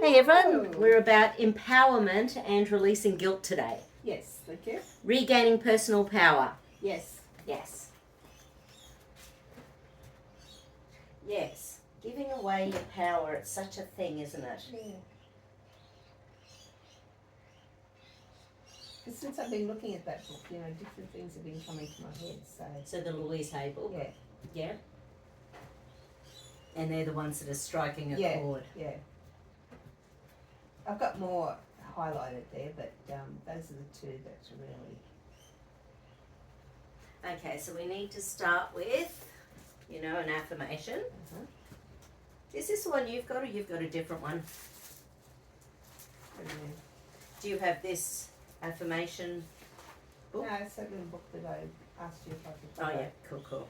Hi everyone, we're about empowerment and releasing guilt today. Yes, thank you. Regaining personal power. Yes. Yes. Yes. Giving away your power, it's such a thing, isn't it? Yeah. Because since I've been looking at that book, different things have been coming to my head. So the Louise Hay book. Yeah. Yeah. And they're the ones that are striking a chord. Yeah. I've got more highlighted there, but those are the two that's really. Okay, so we need to start with, an affirmation. Is this the one you've got, or you've got a different one? Do you have this affirmation book? No, it's that little book that I asked you if I could Oh borrow. yeah, cool.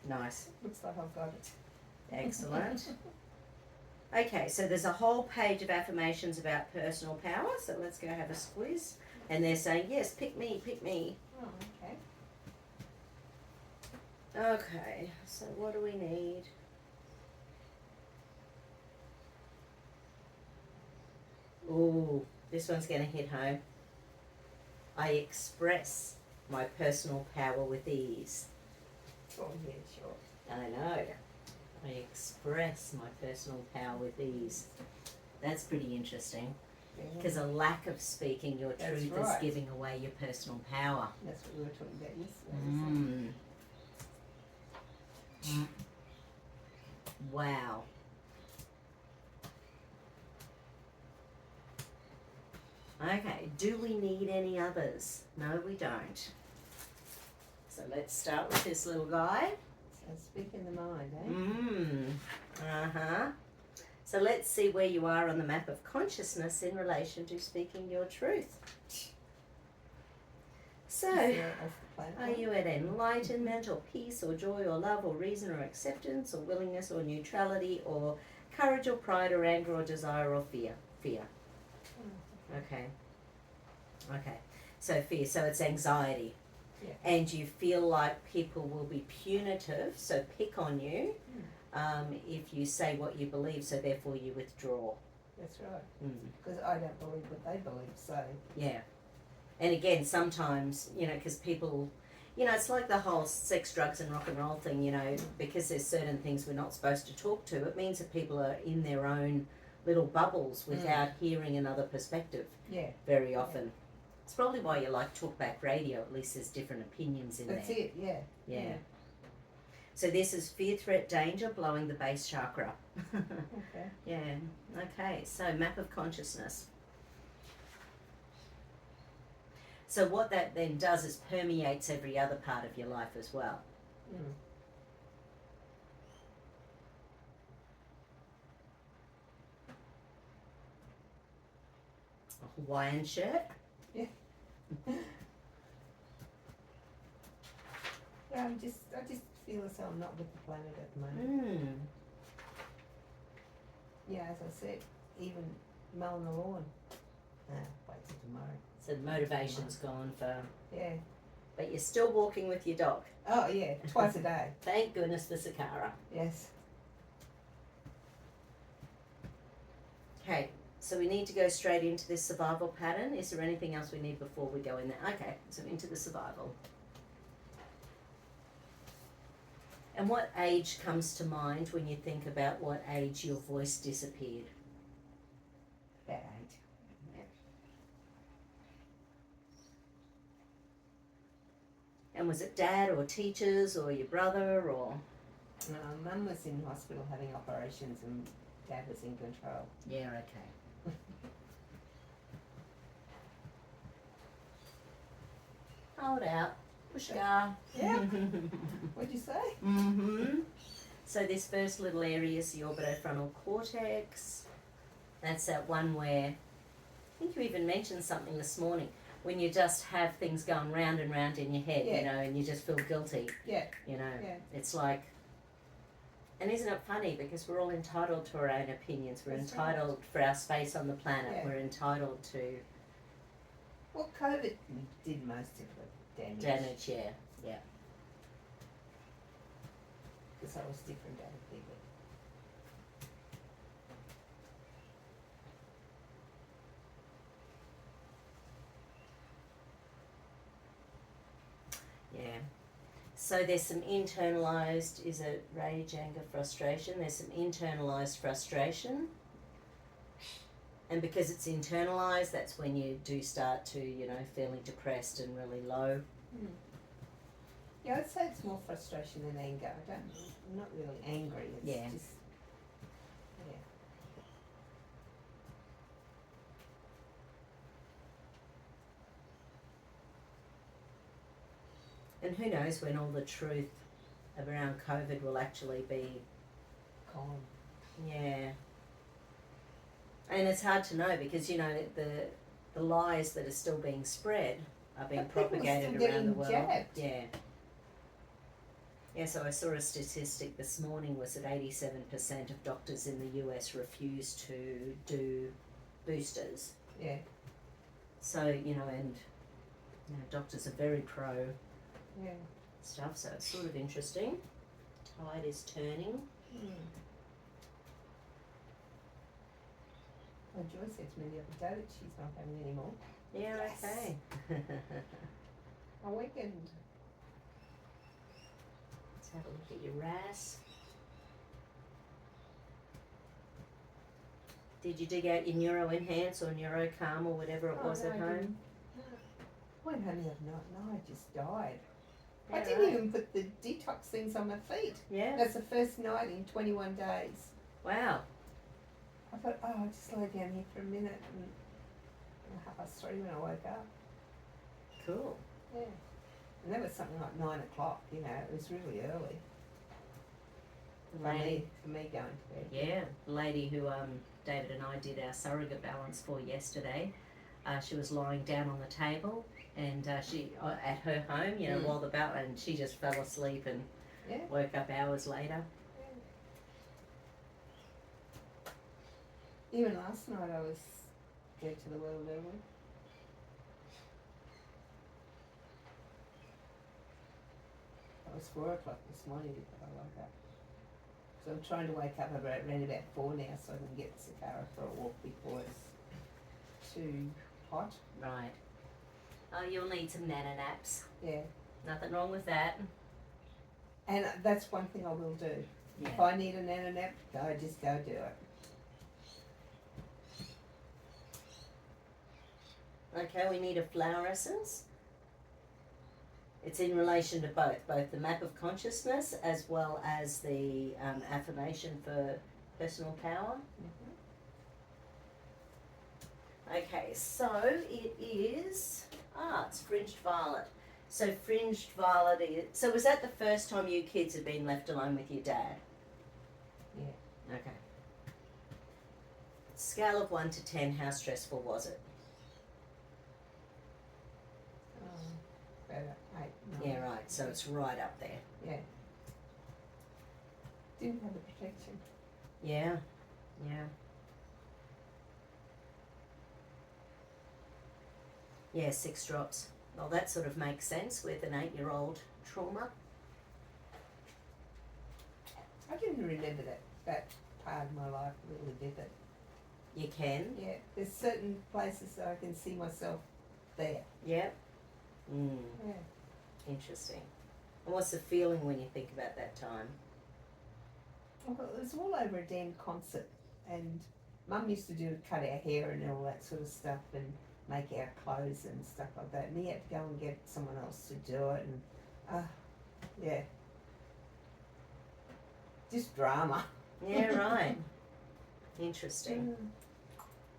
Nice. Looks like I've got it. Excellent. Okay, so there's a whole page of affirmations about personal power, so let's go have a squiz. And they're saying, yes, pick me, pick me. Oh, okay. Okay, so what do we need? Ooh, this one's going to hit home. I express my personal power with ease. Oh, yeah, sure. I know. I express my personal power with ease. That's pretty interesting. Because a lack of speaking your truth is giving away your personal power. That's what we were talking about yesterday. Wow. Okay, do we need any others? No, we don't. So let's start with this little guy. So speak in the mind, eh? So let's see where you are on the map of consciousness in relation to speaking your truth. So, are you at enlightenment or peace or joy or love or reason or acceptance or willingness or neutrality or courage or pride or anger or desire or fear? Fear. Okay. So fear, so it's anxiety. Yeah. And you feel like people will be punitive, so pick on you if you say what you believe, so therefore you withdraw. That's right. Because I don't believe what they believe, so. Yeah. And again, sometimes, because people, it's like the whole sex, drugs and rock and roll thing, because there's certain things we're not supposed to talk to, it means that people are in their own little bubbles without hearing another perspective very often. Yeah. It's probably why you like talkback radio, at least there's different opinions in That's there. That's it, Yeah. So this is fear, threat, danger, blowing the base chakra. Okay. Yeah, okay, so map of consciousness. So what that then does is permeates every other part of your life as well. A Hawaiian shirt. Yeah. Yeah, I just feel as though I'm not with the planet at the moment. Yeah, as I said, even mowing the lawn. Wait till tomorrow. So the motivation's gone for... Yeah. But you're still walking with your dog. Oh yeah, twice a day. Thank goodness for Sakara. Yes. Okay, so we need to go straight into this survival pattern. Is there anything else we need before we go in there? Okay, so into the survival. And what age comes to mind when you think about what age your voice disappeared? About 8. Yeah. And was it dad or teachers or your brother or? Mum was in hospital having operations and Dad was in control. Yeah, okay. Hold out. Pushka. Yeah. What'd you say? So this first little area is the orbitofrontal cortex. That's that one where, I think you even mentioned something this morning, when you just have things going round and round in your head, and you just feel guilty. Yeah. It's like, and isn't it funny, because we're all entitled to our own opinions. We're entitled for our space on the planet. Yeah. We're entitled to... Well, COVID did most of the damage. Damage, yeah. Because I was different out of people. Yeah. So there's some internalized, is it rage, anger, frustration? There's some internalized frustration. And because it's internalized, that's when you do start to, feeling depressed and really low. Mm. Yeah, I'd say it's more frustration than anger. I'm not really angry. It's Yeah. just, yeah. And who knows when all the truth around COVID will actually be, Calm. yeah. And it's hard to know because, the lies that are still being spread are being But people are propagated still around the getting world. jabbed. Yeah. Yeah, so I saw a statistic this morning was that 87% of doctors in the US refuse to do boosters. Yeah. So, and doctors are very pro Yeah. stuff, so it's sort of interesting. Tide is turning. Mm. Well, Joy said to me the other day that she's not having any more. Yeah, Yes. okay. A weekend. Let's have a look at your RAS. Did you dig out your Neuro Enhance or Neuro Calm or whatever it was no, at I home? didn't. No. I went home the other night. No, I just died. I Yeah, didn't right. even put the detox things on my feet. Yeah. That's the first night in 21 days. Wow. I thought, oh, I'll just lie down here for a minute, and 3:30 when I woke up. Cool. Yeah. And that was something like 9 o'clock, it was really early The for lady. me going to bed. Yeah, the lady who David and I did our surrogate balance for yesterday. She was lying down on the table, and she at her home, while the and she just fell asleep and Yeah. woke up hours later. Even last night I was go to the well early. It was 4 o'clock this morning before I woke up. So I'm trying to wake up around about 4 now so I can get Sakara for a walk before it's too hot. Right. Oh, you'll need some nana naps. Yeah. Nothing wrong with that. And that's one thing I will do. Yeah. If I need a nana nap, just go do it. Okay, we need a flower essence. It's in relation to both the map of consciousness as well as the affirmation for personal power. Mm-hmm. Okay, so it is, it's fringed violet. So fringed violet is, so was that the first time you kids had been left alone with your dad? Yeah. Okay. Scale of 1 to 10, how stressful was it? About 8, 9. Yeah, right, so it's right up there. Yeah. Didn't have the protection. Yeah, yeah. Yeah, 6 drops. Well, that sort of makes sense with an 8-year-old trauma. I didn't remember that part of my life really vivid. You can. Yeah, there's certain places that I can see myself there. Yep. Mm, Yeah. interesting. And what's the feeling when you think about that time? Well, it was all over a damn concert, and Mum used to cut our hair and all that sort of stuff, and make our clothes and stuff like that. And he had to go and get someone else to do it, and yeah, just drama. Yeah, right. Interesting.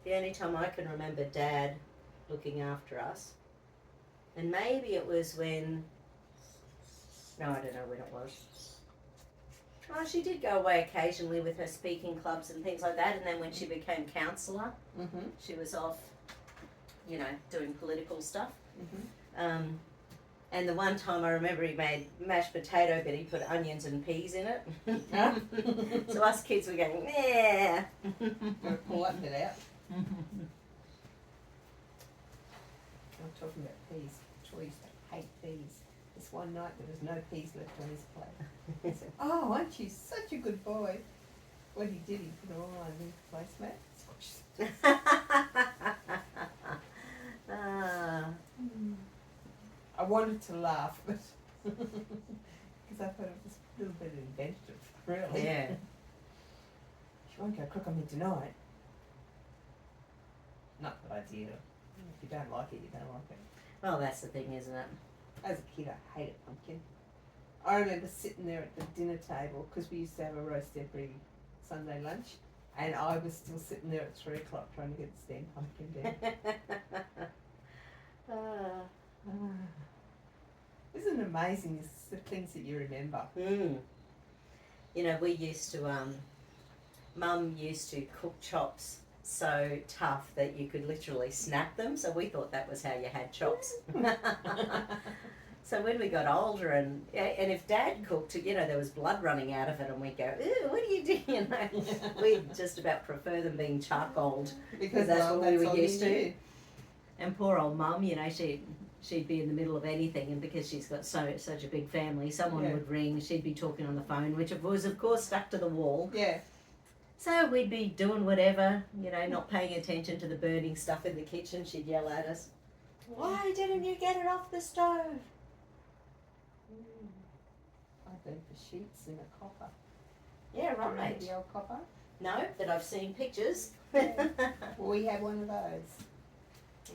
The only time I can remember Dad looking after us, and maybe it was when, no, I don't know when it was. Oh, she did go away occasionally with her speaking clubs and things like that, and then when she became counsellor, Mm-hmm. she was off, doing political stuff. Mm-hmm. And the one time I remember he made mashed potato, but he put onions and peas in it. Huh? So us kids were going, yeah. Gotta pull that bit out. I'm talking about peas. Troy used to hate peas. This one night there was no peas left on his plate. He said, "Oh, aren't you such a good boy?" What he did, he put it all on his placemat. Ah, I wanted to laugh, but Because I thought it was a little bit inventive, really. Yeah. She won't go crook on me tonight. Not that I did. If you don't like it, you don't like it. Well, that's the thing, isn't it? As a kid, I hated pumpkin. I remember sitting there at the dinner table because we used to have a roast every Sunday lunch, and I was still sitting there at 3 o'clock trying to get the stand pumpkin down. Isn't it amazing the things that you remember? You know, we used to, Mum used to cook chops so tough that you could literally snap them, so we thought that was how you had chops. So when we got older, and if Dad cooked, you know, there was blood running out of it, and we'd go, "Ew, what are you doing?" You know, we just about prefer them being charcoaled because that's what we were used to. And poor old Mum, you know, she'd be in the middle of anything, and because she's got such a big family, someone would ring, she'd be talking on the phone, which was of course stuck to the wall. Yeah. So we'd be doing whatever, you know, not paying attention to the burning stuff in the kitchen. She'd yell at us, "Why didn't you get it off the stove?" I burnt the sheets in a copper. Yeah, Do you remember right. the old copper? No, but I've seen pictures. Yeah. Well, we had one of those.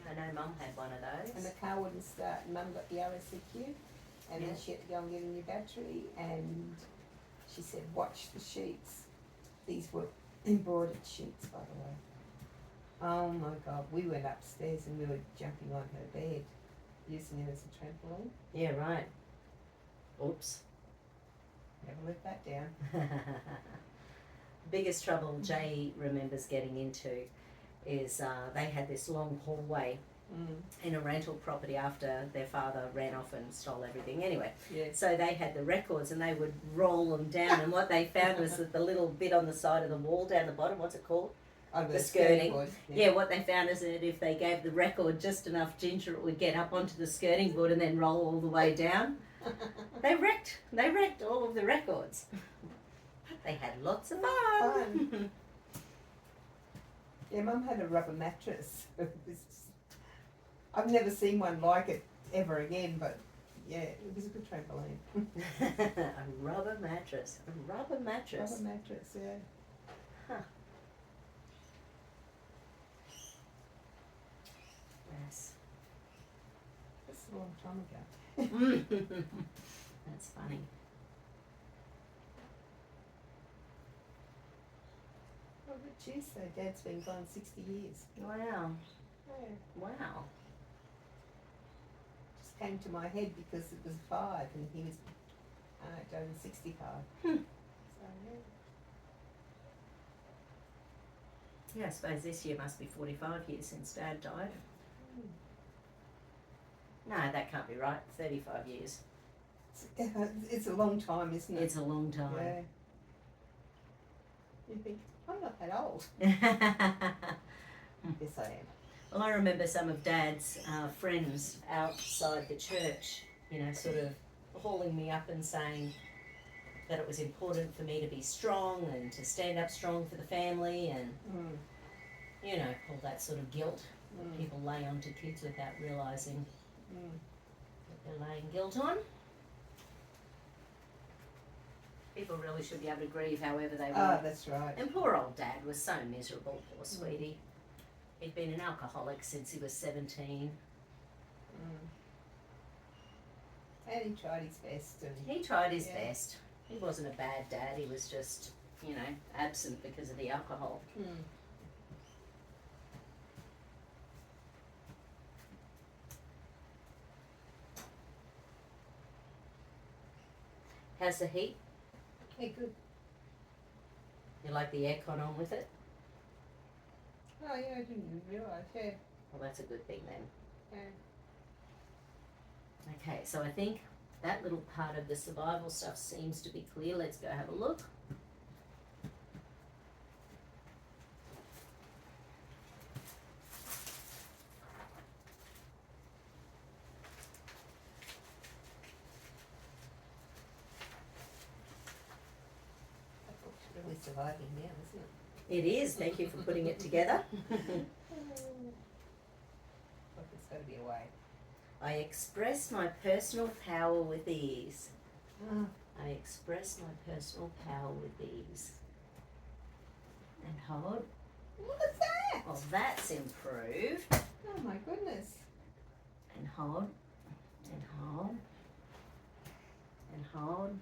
I know Mum had one of And those. the car wouldn't start, and Mum got the RSEQ, and then she had to go and get a new battery, and she said, "Watch the sheets." These were embroidered sheets, by the way. Oh my God, we went upstairs and we were jumping on her bed, using it as a trampoline. Yeah, right. Oops. Never let that down. Biggest trouble Jay remembers getting into is they had this long hallway in a rental property after their father ran off and stole everything. Anyway, Yes. so they had the records and they would roll them down, and what they found was that the little bit on the side of the wall down the bottom, what's it called? Oh, The skirting. board. Yeah, what they found is that if they gave the record just enough ginger, it would get up onto the skirting board and then roll all the way down. They wrecked all of the records. They had lots of fun. Yeah, Mum had a rubber mattress. I've never seen one like it ever again, but yeah, it was a good trampoline. A rubber mattress. A rubber mattress. Rubber mattress, yeah. Huh. Yes. That's a long time ago. That's funny. Oh, but geez, so Dad's been gone 60 years. Wow. Yeah. Wow. Just came to my head because it was 5 and he was over 65. Hmm. So, yeah. Yeah, I suppose this year must be 45 years since Dad died. No, that can't be right. 35 years. It's a long time, isn't it? It's a long time. Yeah. You think, I'm not that old. Well, Yes, I am. I remember some of Dad's friends outside the church, you know, sort of hauling me up and saying that it was important for me to be strong and to stand up strong for the family and, you know, all that sort of guilt that people lay onto kids without realising that they're laying guilt on. People really should be able to grieve however they Oh, want. that's right. And poor old Dad was so miserable, poor sweetie. He'd been an alcoholic since he was 17. And he tried his best. And He tried his Yeah. best. He wasn't a bad dad, he was just, you know, absent because of the alcohol. How's the heat? Yeah, good. You like the aircon on with it? Oh, yeah, I didn't even realise. Yeah. Well, that's a good thing then. Yeah. Okay, so I think that little part of the survival stuff seems to be clear. Let's go have a look. That book's really surviving now, isn't it? It is. Thank you for putting it together. Like it's got to be away. I express my personal power with ease. Oh, I express my personal power with ease. And hold. look at that! Well, that's improved. Oh my goodness. And hold. And hold. And hold.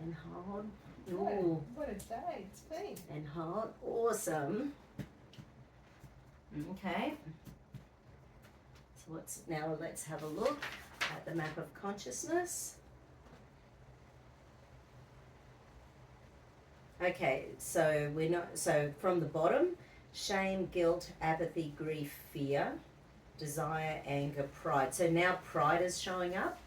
And hold. Ooh. What a day it's been. And hold. Awesome. Okay. So let's have a look at the map of consciousness. Okay, so from the bottom, shame, guilt, apathy, grief, fear, desire, anger, pride. So now pride is showing up.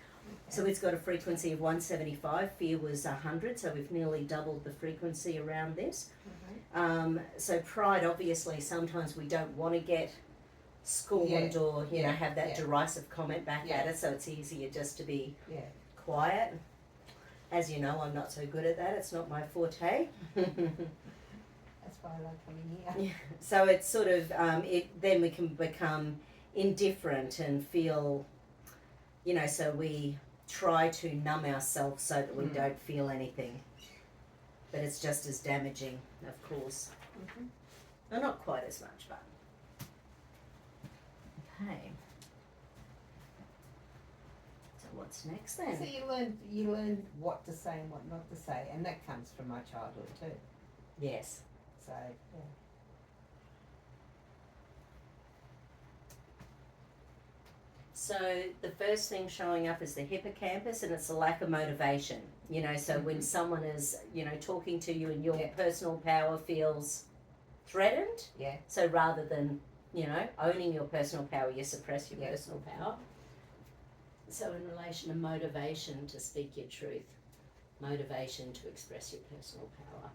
So it's got a frequency of 175. Fear was 100, so we've nearly doubled the frequency around this. So pride, obviously, sometimes we don't want to get scorned or have that derisive comment back at us. So it's easier just to be quiet. As you know, I'm not so good at that. It's not my forte. That's why I like coming here. So it's sort of then we can become indifferent and feel, so we try to numb ourselves so that we don't feel anything. But it's just as damaging, of course. Well, not quite as much, but. Okay. So what's next then? So you learn what to say and what not to say, and that comes from my childhood too. Yes. So yeah. So the first thing showing up is the hippocampus, and it's a lack of motivation. So when someone is, talking to you and your personal power feels threatened. Yeah. So rather than, owning your personal power, you suppress your personal power. So in relation to motivation to speak your truth, motivation to express your personal power.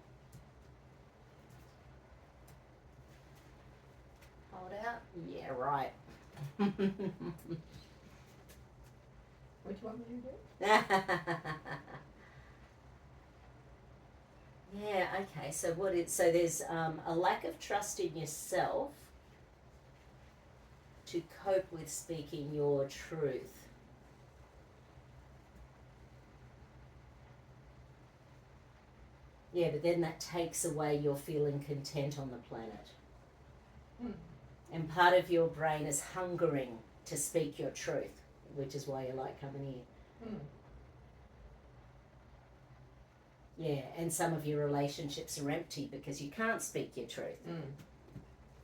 Hold out. Yeah, right. What do you want me to do? Yeah, okay. So there's a lack of trust in yourself to cope with speaking your truth. Yeah, but then that takes away your feeling content on the planet. And part of your brain is hungering to speak your truth, which is why you like coming here. Yeah, and some of your relationships are empty because you can't speak your truth.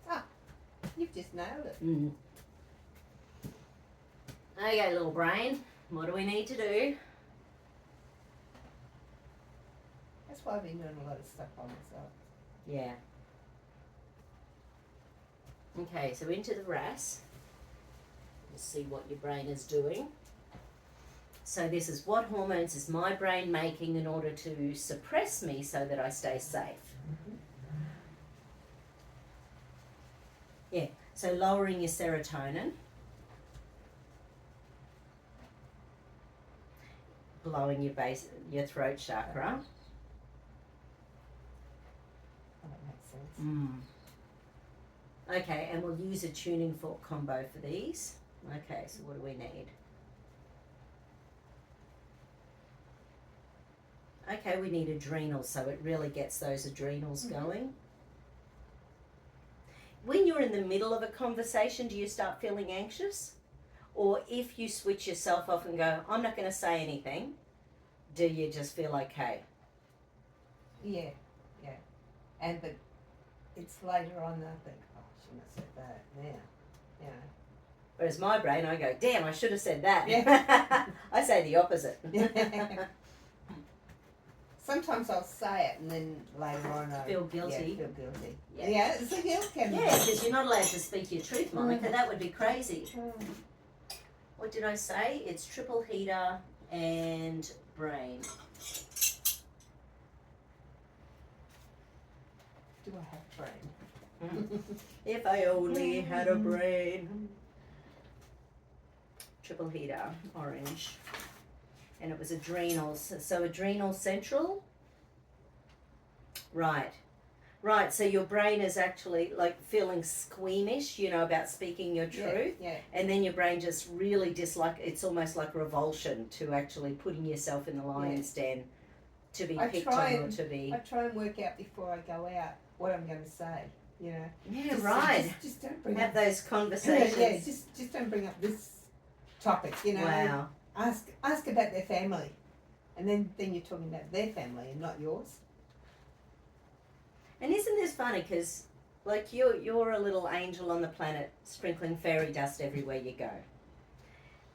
Ah, you've just nailed it. Okay, little brain, what do we need to do? That's why I've been doing a lot of stuff on myself. Yeah. Okay, so into the RAS. Let's see what your brain is doing. So this is what hormones is my brain making in order to suppress me so that I stay safe. Yeah, so lowering your serotonin. Blowing your throat chakra. Oh, that makes sense. Okay, and we'll use a tuning fork combo for these. Okay, so what do we need? Okay, we need adrenals, so it really gets those adrenals going. When you're in the middle of a conversation, do you start feeling anxious? Or if you switch yourself off and go, I'm not going to say anything, do you just feel okay? Yeah. But it's later on that I think, oh, I shouldn't have said that now. Whereas my brain, I go, damn, I should have said that. Yeah. I say the opposite. Sometimes I'll say it and then later on I Feel guilty. feel guilty. Yeah. Yeah, it's a guilt chemical. Yeah, because you're not allowed to speak your truth, Monica. That would be crazy. What did I say? It's triple heater and brain. Do I have brain? If I only had a brain. Triple heater, orange. And it was adrenals. So adrenal central. Right. Right, so your brain is actually like feeling squeamish, about speaking your truth. Yeah. And then your brain just really it's almost like revulsion to actually putting yourself in the lion's den to be picked on or to be. I try and work out before I go out what I'm going to say. Yeah, just, right. Just don't bring Have up those conversations. Yeah, just don't bring up this topic. Wow. Ask about their family, and then you're talking about their family and not yours. And isn't this funny? Because like you're a little angel on the planet, sprinkling fairy dust everywhere you go.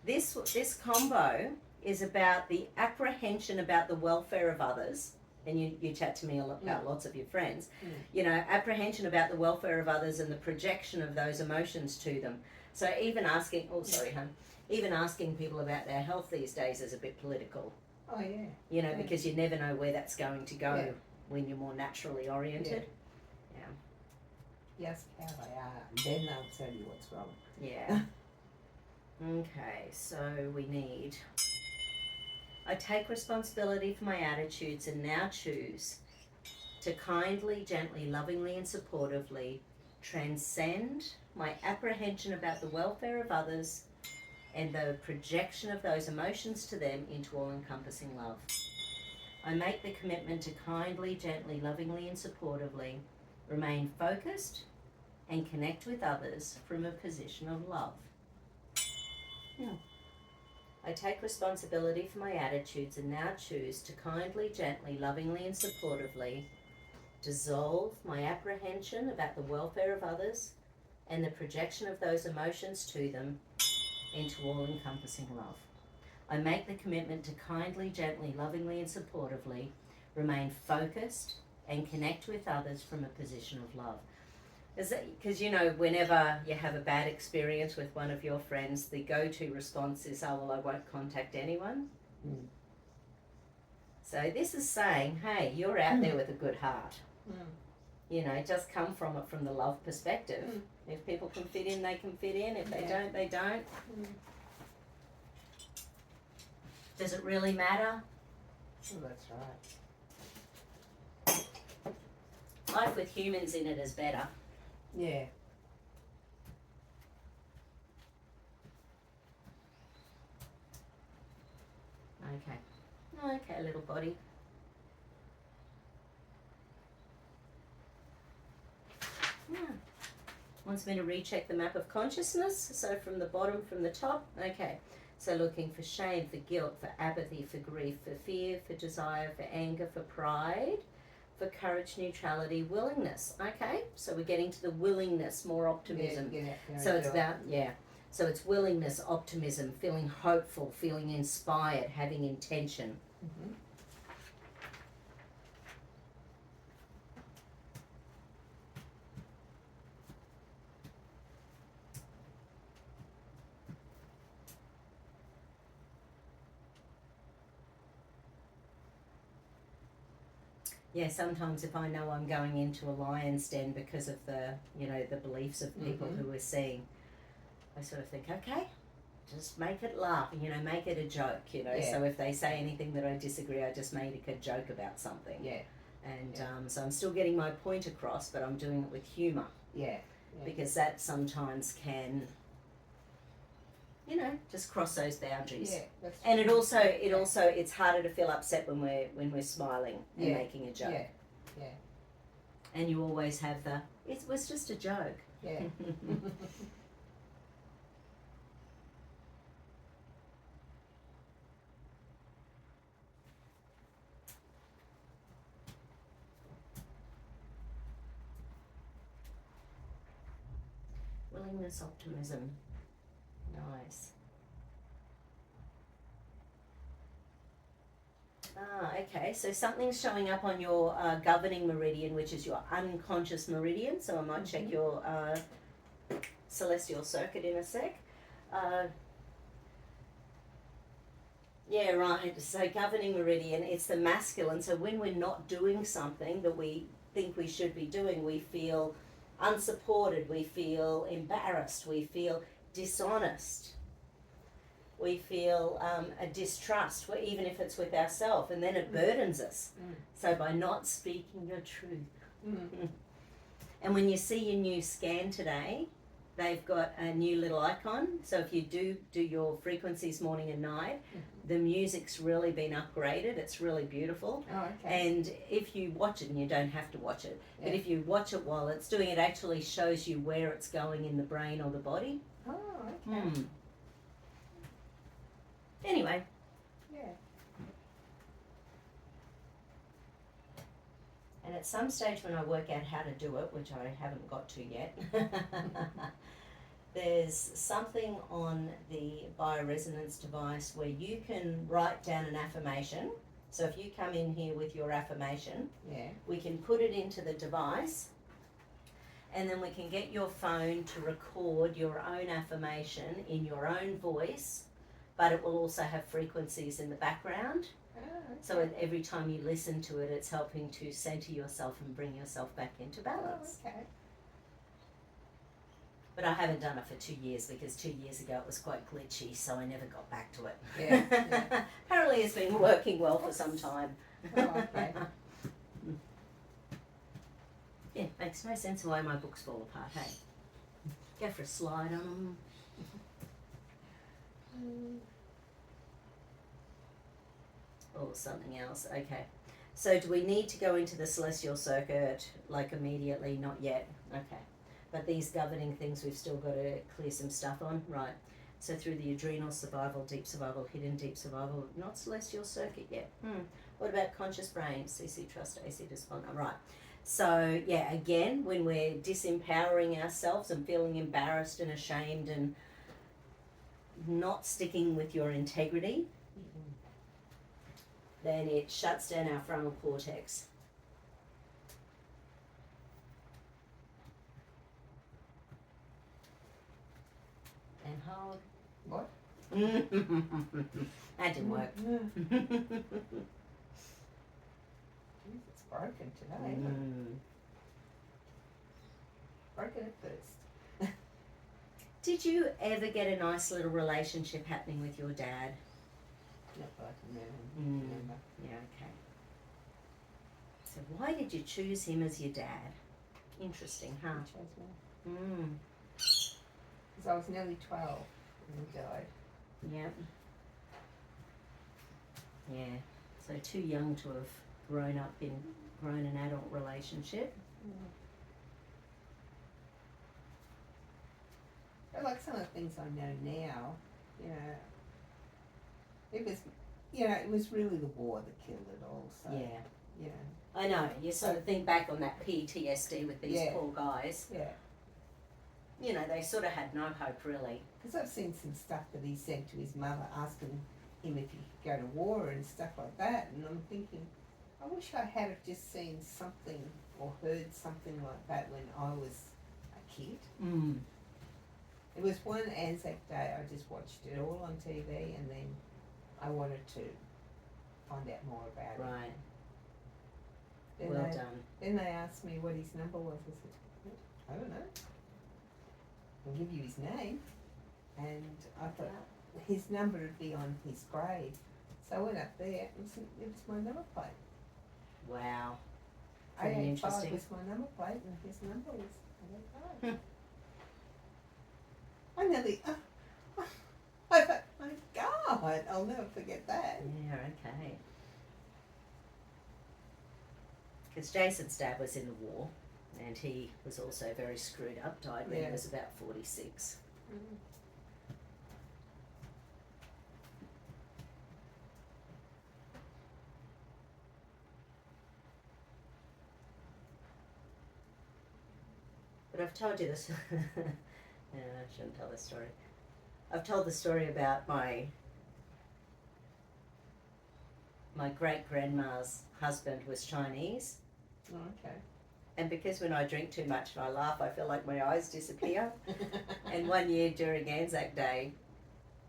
This combo is about the apprehension about the welfare of others. And you chat to me about lots of your friends, apprehension about the welfare of others and the projection of those emotions to them. So even asking, even asking people about their health these days is a bit political. Oh yeah. Because you never know where that's going to go when you're more naturally oriented. You ask how they are, and then they'll tell you what's wrong. Yeah. Okay, so we need. I take responsibility for my attitudes and now choose to kindly, gently, lovingly, and supportively transcend my apprehension about the welfare of others and the projection of those emotions to them into all-encompassing love. I make the commitment to kindly, gently, lovingly, and supportively remain focused and connect with others from a position of love. I take responsibility for my attitudes and now choose to kindly, gently, lovingly, and supportively dissolve my apprehension about the welfare of others and the projection of those emotions to them into all-encompassing love. I make the commitment to kindly, gently, lovingly, and supportively remain focused and connect with others from a position of love. Because, whenever you have a bad experience with one of your friends, the go-to response is, oh, well, I won't contact anyone. Mm. So this is saying, hey, you're out there with a good heart. Just come from it from the love perspective. If people can fit in, they can fit in. If they don't, they don't. Does it really matter? Oh, that's right. Life with humans in it is better. Yeah. Okay, little body. Wants me to recheck the map of consciousness. So from the bottom, from the top. Okay. So looking for shame, for guilt, for apathy, for grief, for fear, for desire, for anger, for pride, for courage, neutrality, willingness. Okay. So we're getting to the willingness, more optimism. So it's about, So it's willingness, optimism, feeling hopeful, feeling inspired, having intention. Mm-hmm. Yeah, sometimes if I know I'm going into a lion's den because of the beliefs of people who we're seeing, I sort of think, okay, just make it laugh, make it a joke, So if they say anything that I disagree, I just make a joke about something. Yeah. And so I'm still getting my point across, but I'm doing it with humour. Yeah. Because that sometimes can, just cross those boundaries. Yeah, that's and true. it also it's harder to feel upset when we're smiling and making a joke. Yeah. And you always have it was just a joke. Yeah. Willingness, optimism. Nice. Okay, so something's showing up on your governing meridian, which is your unconscious meridian. So I might check your celestial circuit in a sec. Yeah, right. So governing meridian, it's the masculine. So when we're not doing something that we think we should be doing, we feel unsupported, we feel embarrassed, we feel dishonest. We feel a distrust, even if it's with ourselves, and then it burdens us. So by not speaking your truth, Mm. And when you see your new scan today, they've got a new little icon. So if you do your frequencies morning and night, the music's really been upgraded. It's really beautiful. Oh, okay. And if you watch it, and you don't have to watch it, but Yeah. if you watch it while it's doing it, actually shows you where it's going in the brain or the body. Oh, okay. Anyway, Yeah. and at some stage when I work out how to do it, which I haven't got to yet, there's something on the bioresonance device where you can write down an affirmation. So if you come in here with your affirmation, Yeah. we can put it into the device, and then we can get your phone to record your own affirmation in your own voice, but it will also have frequencies in the background. Oh, okay. So every time you listen to it, it's helping to center yourself and bring yourself back into balance. Oh, okay. But I haven't done it for 2 years because 2 years ago it was quite glitchy, so I never got back to it. Yeah, yeah. Apparently it's been working well for some time. Oh, okay. Yeah, makes no sense why my books fall apart, hey? Go for a slide on them. Or something else, okay. So do we need to go into the celestial circuit, like immediately? Not yet, okay. But these governing things we've still got to clear some stuff on, right. So through the adrenal, survival, hidden deep survival, not celestial circuit yet. What about conscious brain, CC trust, AC dysfunction, right. So yeah, again, when we're disempowering ourselves and feeling embarrassed and ashamed and not sticking with your integrity, then it shuts down our frontal cortex. And hold. What? That didn't work. Jeez, it's broken today. Isn't it? Broken at first. Did you ever get a nice little relationship happening with your dad? Not that I can remember. Yeah, okay. So why did you choose him as your dad? Interesting, huh? He chose me. Because I was nearly 12 when he died. Yeah. Yeah. So too young to have grown an adult relationship. But like some of the things I know now, it was really the war that killed it all. So, Yeah. I know. You sort of think back on that PTSD with these Yeah. poor guys. Yeah. You know, they sort of had no hope really. Because I've seen some stuff that he sent to his mother asking him if he could go to war and stuff like that. And I'm thinking, I wish I had have just seen something or heard something like that when I was a kid. It was one Anzac Day, I just watched it all on TV and then I wanted to find out more about it. Right. Then Well they, done. Then they asked me what his number was. I said, I don't know. I'll give you his name. And I thought his number would be on his grave. So I went up there and it was my number plate. Wow. Pretty 885 interesting. was my number plate and his number was 885. I nearly, I thought, my God, I'll never forget that. Yeah, okay. Because Jason's dad was in the war and he was also very screwed up, died when he Yeah. was about 46. But I've told you this. I shouldn't tell this story. I've told the story about my great grandma's husband was Chinese, Oh, okay. and because when I drink too much and I laugh, I feel like my eyes disappear. And one year during Anzac Day,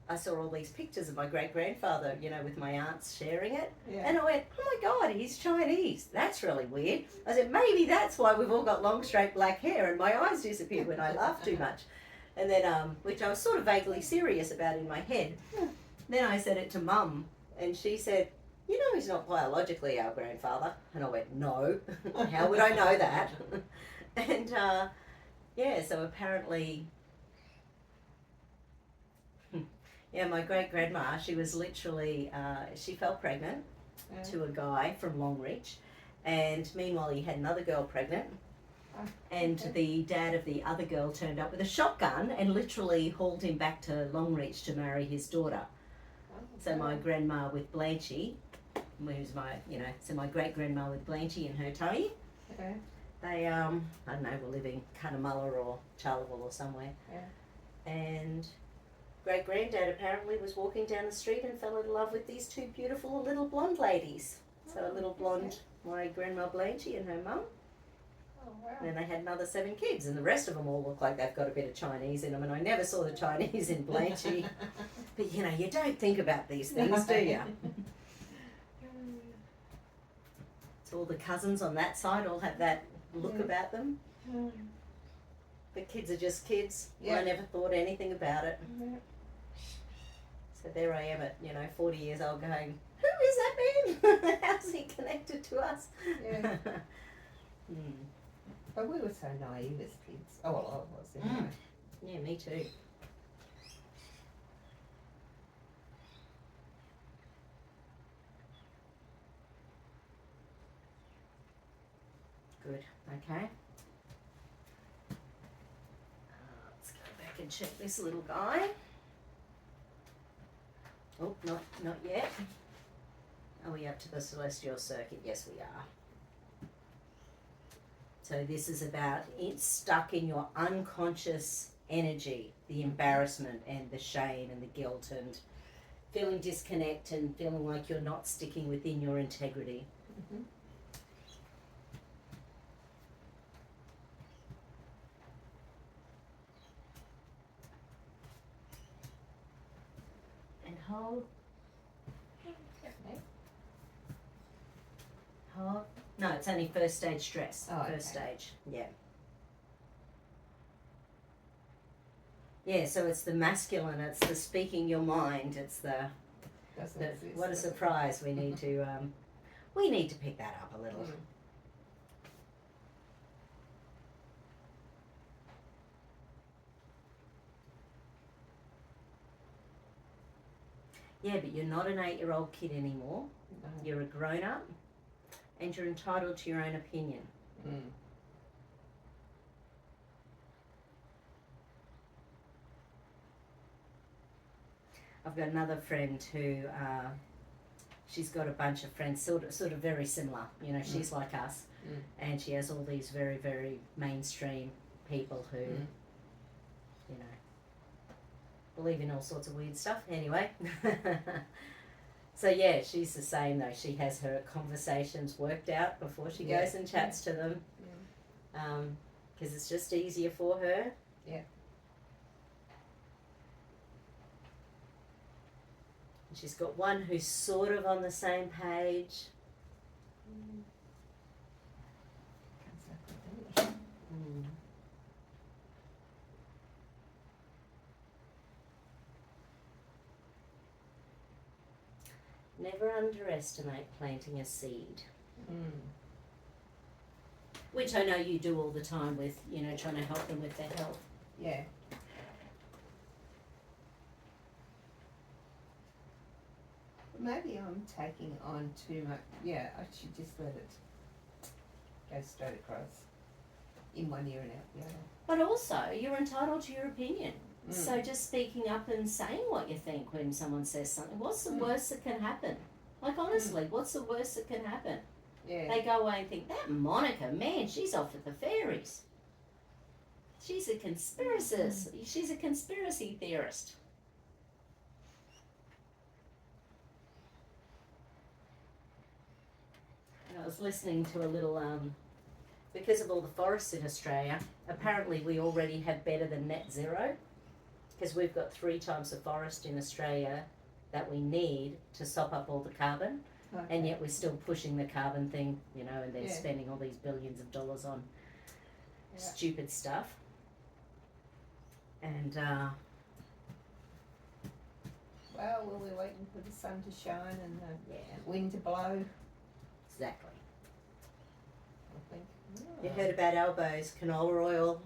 I saw all these pictures of my great grandfather, with my aunts sharing it. Yeah. And I went, oh my God, he's Chinese. That's really weird. I said, maybe that's why we've all got long, straight black hair and my eyes disappear when I laugh too much. And then, which I was sort of vaguely serious about in my head. Then I said it to Mum, and she said, you know he's not biologically our grandfather. And I went, no. How would I know that? And yeah, so apparently, yeah, my great grandma, she was literally, she fell pregnant Yeah. to a guy from Longreach, and meanwhile he had another girl pregnant. Oh, And okay. the dad of the other girl turned up with a shotgun and literally hauled him back to Longreach to marry his daughter. Oh, So my wow. grandma with Blanchy, who's my, so my great grandma with Blanchy and her Tony, Okay. they, I don't know, were living Cunnamulla or Charleville or somewhere. Yeah. And great granddad apparently was walking down the street and fell in love with these two beautiful little blonde ladies. So a little blonde, my grandma Blanchy and her mum. Oh, wow. And then they had another 7 kids, and the rest of them all look like they've got a bit of Chinese in them. And I never saw the Chinese in Blanchy. But you know, you don't think about these things, do you? So all the cousins on that side all have that look Yeah. about them. The kids are just kids. Yeah. I never thought anything about it. Yeah. So there I am at, 40 years old going, who is that man? How's he connected to us? Yeah. Hmm. But we were so naive as kids. Oh, well, I was anyway. Yeah, me too. Good, okay. Let's go back and check this little guy. Oh, not yet. Are we up to the celestial circuit? Yes, we are. So this is about it's stuck in your unconscious energy, the embarrassment and the shame and the guilt and feeling disconnect and feeling like you're not sticking within your integrity. Mhm. And hold. Okay. Hold. No, it's only first stage stress. Oh, First okay. stage, yeah. Yeah, so it's the masculine, it's the speaking your mind, it's the Doesn't exist. what a does it? surprise. We need to pick that up a little. Mm. Yeah, but you're not an 8-year-old kid anymore. No. You're a grown up and you're entitled to your own opinion. Mm. I've got another friend who she's got a bunch of friends sort of very similar. She's like us, and she has all these very, very mainstream people who, believe in all sorts of weird stuff. Anyway, so yeah, she's the same though. She has her conversations worked out before she Yeah. goes and chats to them, Yeah. because it's just easier for her. Yeah. And she's got one who's sort of on the same page. Mm. Never underestimate planting a seed, Mm. which I know you do all the time with, trying to help them with their health. Yeah. Maybe I'm taking on too much. Yeah, I should just let it go straight across in one ear and out the other. But also, you're entitled to your opinion. Mm. So just speaking up and saying what you think when someone says something, what's the worst that can happen? Like honestly, what's the worst that can happen? Yeah. They go away and think, that Monica, man, she's off with the fairies. She's a conspiracist. She's a conspiracy theorist. And I was listening to a little, because of all the forests in Australia, apparently we already have better than net zero, because we've got 3 times the forest in Australia that we need to sop up all the carbon. Okay. And yet we're still pushing the carbon thing, and they're Yeah. spending all these billions of dollars on Yeah. stupid stuff. And oh, well, we're waiting for the sun to shine and the Yeah, wind to blow. exactly. I think. You heard about Albo's canola oil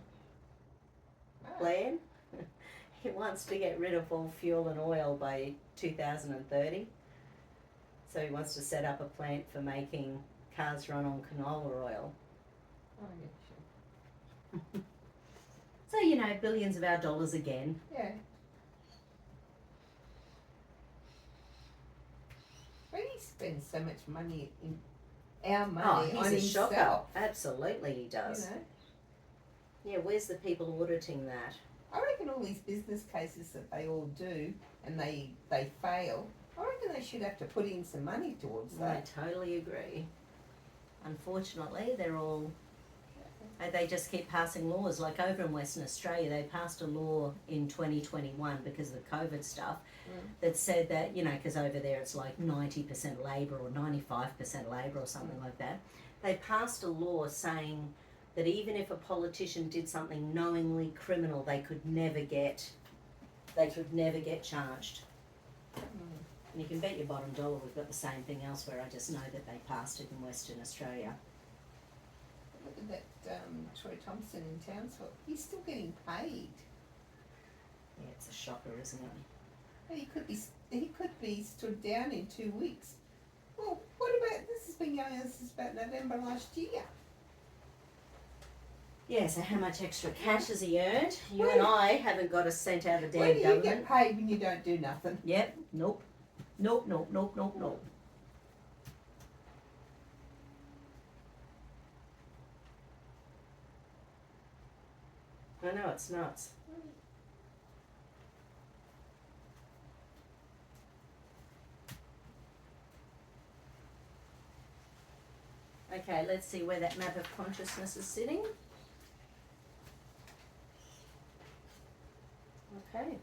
Oh. plan? He wants to get rid of all fuel and oil by 2030. So he wants to set up a plant for making cars run on canola oil. Oh, yeah, sure. So, you know, billions of our dollars again. Yeah. But he spends so much money in our money Oh, on he's a shocker. himself. Absolutely he You does. know, Yeah, where's the people auditing that? I reckon all these business cases that they all do and they fail. I reckon they should have to put in some money towards I that. totally agree. Unfortunately, they just keep passing laws. Like over in Western Australia, they passed a law in 2021 because of the COVID stuff that said that, you know, because over there it's like 90% labour or 95% labour or something like that. They passed a law saying that even if a politician did something knowingly criminal, they could never get charged. And you can bet your bottom dollar we've got the same thing elsewhere. I just know that they passed it in Western Australia. Look at that Troy Thompson in Townsville. He's still getting paid. Yeah, it's a shocker, isn't it? He could be stood down in 2 weeks. Well, what about this? Has been going on since about November last year. Yeah, so how much extra cash has he earned? You Where- and I haven't got a cent out of the Where damn do you government. get paid when you don't do nothing? Yep, nope. Nope. I know, it's nuts. Okay, let's see where that map of consciousness is sitting. Okay.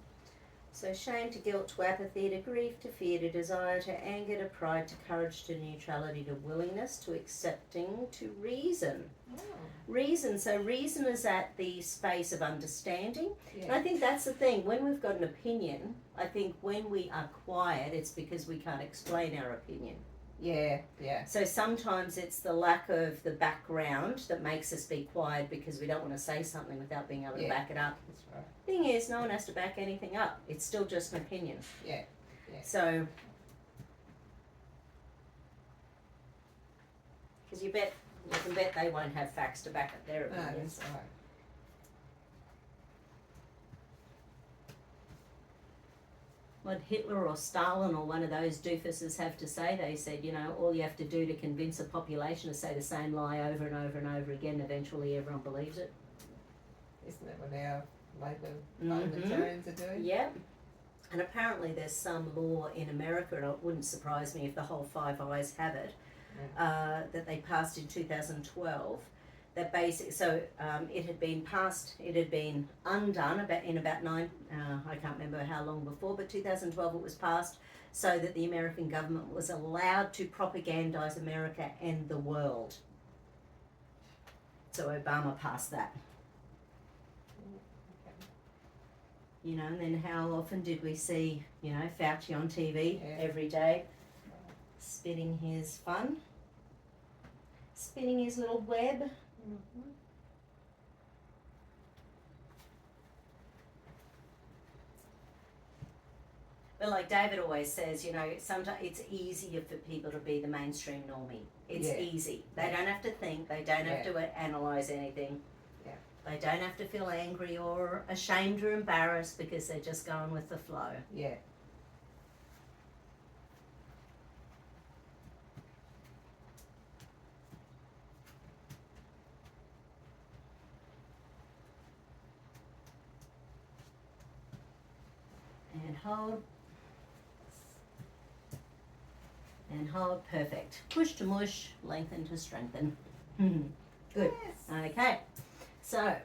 So shame to guilt to apathy to grief to fear to desire to anger to pride to courage to neutrality to willingness to accepting to reason. Oh, Reason, so reason is at the space of understanding. And I yeah. think that's the thing. When we've got an opinion, I think when we are quiet, it's because we can't explain our opinion. Yeah, yeah. So sometimes it's the lack of the background that makes us be quiet because we don't want to say something without being able to Yeah. back it up. That's right. Thing is, no one has to back anything up. It's still just an opinion. Yeah, yeah. So, because you can bet they won't have facts to back up their No, opinions. that's right. What Hitler or Stalin or one of those doofuses have to say, they said, you know, all you have to do to convince a population to say the same lie over and over and over again, eventually everyone believes it. Isn't that what our Labor Mhm. parliamentarians are doing? Yep. And apparently there's some law in America, and it wouldn't surprise me if the whole Five Eyes have it, that they passed in 2012. That it had been passed, it had been undone I can't remember how long before, but 2012 it was passed so that the American government was allowed to propagandize America and the world. So Obama passed that. Okay. You know, and then how often did we see, you know, Fauci on TV Yeah. every day spinning his little web? Mm-hmm. But like David always says, you know, sometimes it's easier for people to be the mainstream normie. It's Yeah. easy. They don't have to think. They don't have to analyse anything. Yeah. They don't have to feel angry or ashamed or embarrassed because they're just going with the flow. Yeah. And hold. And hold, perfect. Push to mush, lengthen to strengthen. Good. Yes. Okay, so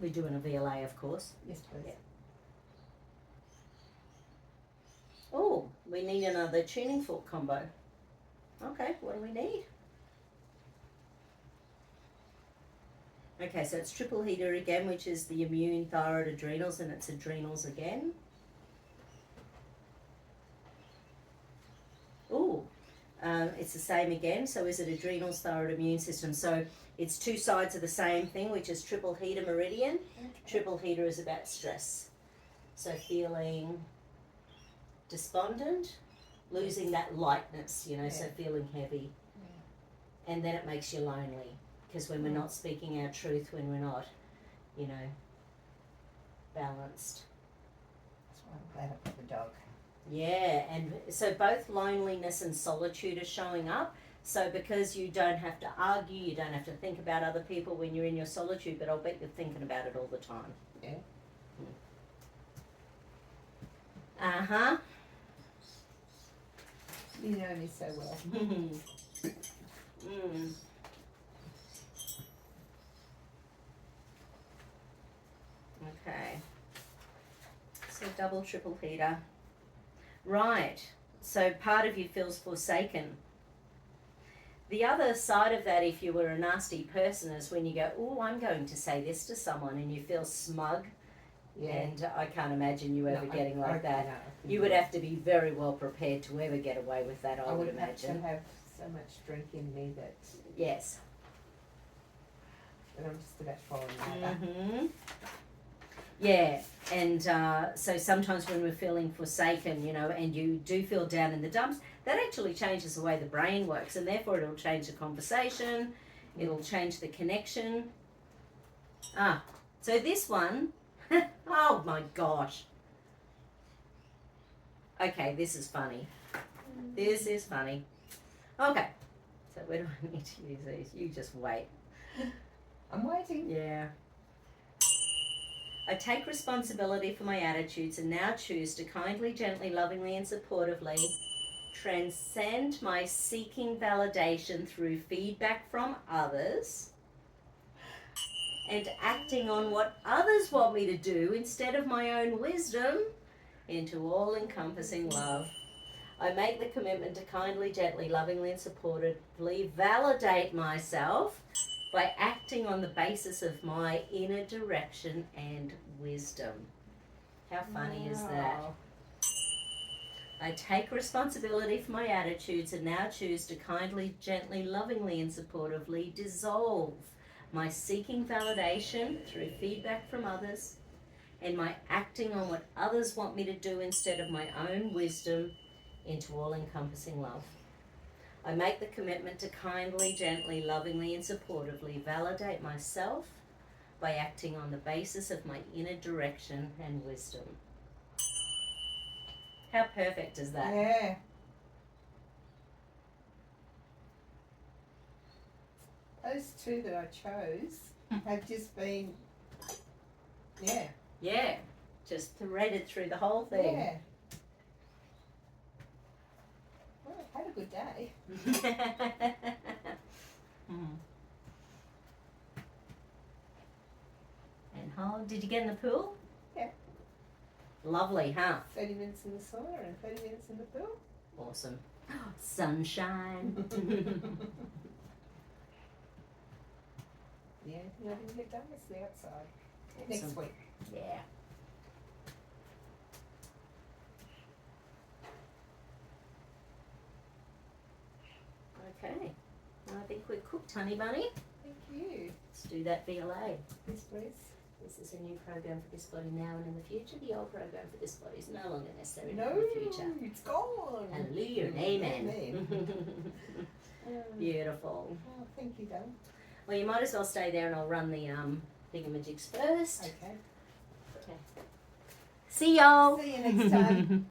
we're doing a VLA, of course. Yes, please. Yeah. Oh, we need another tuning fork combo. Okay, what do we need? Okay, so it's triple heater again, which is the immune, thyroid, adrenals, and it's adrenals again. Ooh, it's the same again. So is it adrenals, thyroid, immune system? So it's two sides of the same thing, which is triple heater meridian. Okay. Triple heater is about stress. So feeling despondent, losing that lightness, you know, so Yeah. feeling heavy. And then it makes you lonely, because when we're not speaking our truth, when we're not, you know, balanced. That's why I'm glad I got the dog. Yeah, and so both loneliness and solitude are showing up. So because you don't have to argue, you don't have to think about other people when you're in your solitude, but I'll bet you're thinking about it all the time. Yeah. Uh-huh. You know me so well. Mm. Okay. So double, triple heater. Right. So part of you feels forsaken. The other side of that, if you were a nasty person, is when you go, oh, I'm going to say this to someone, and you feel smug. Yeah. And I can't imagine you ever getting like that. No, You would have to be very well prepared to ever get away with that, I would have imagine. to have so much drink in me that Yes. I'm just about falling over. Mm-hmm. Yeah, and so sometimes when we're feeling forsaken, you know, and you do feel down in the dumps, that actually changes the way the brain works, and therefore it'll change the conversation, it'll change the connection. So this one, oh my gosh. Okay, this is funny. This is funny. Okay, so where do I need to use these? You just wait. I'm waiting. Yeah. I take responsibility for my attitudes and now choose to kindly, gently, lovingly, and supportively transcend my seeking validation through feedback from others and acting on what others want me to do instead of my own wisdom into all-encompassing love. I make the commitment to kindly, gently, lovingly, and supportively validate myself by acting on the basis of my inner direction and wisdom. How funny is that? Wow. I take responsibility for my attitudes and now choose to kindly, gently, lovingly, and supportively dissolve my seeking validation through feedback from others and my acting on what others want me to do instead of my own wisdom into all-encompassing love. I make the commitment to kindly, gently, lovingly, and supportively validate myself by acting on the basis of my inner direction and wisdom. How perfect is that? Yeah. Those two that I chose have just been, Yeah, just threaded through the whole thing. Yeah. Well, I've had a good day. And how did you get in the pool? Yeah. Lovely, huh? 30 minutes in the sauna and 30 minutes in the pool. Awesome. Sunshine. Yeah, I didn't get done this the outside. Awesome. Next week. Yeah. Okay. I think we're cooked, honey bunny. Thank you. Let's do that VLA. Yes, please. This is a new program for this body now and in the future. The old program for this body is no longer necessary No, in the future. it's gone. Hallelujah and amen. Amen. Beautiful. Oh, thank you, darling. Well, you might as well stay there and I'll run the thingamajigs first. Okay. See y'all. See you next time.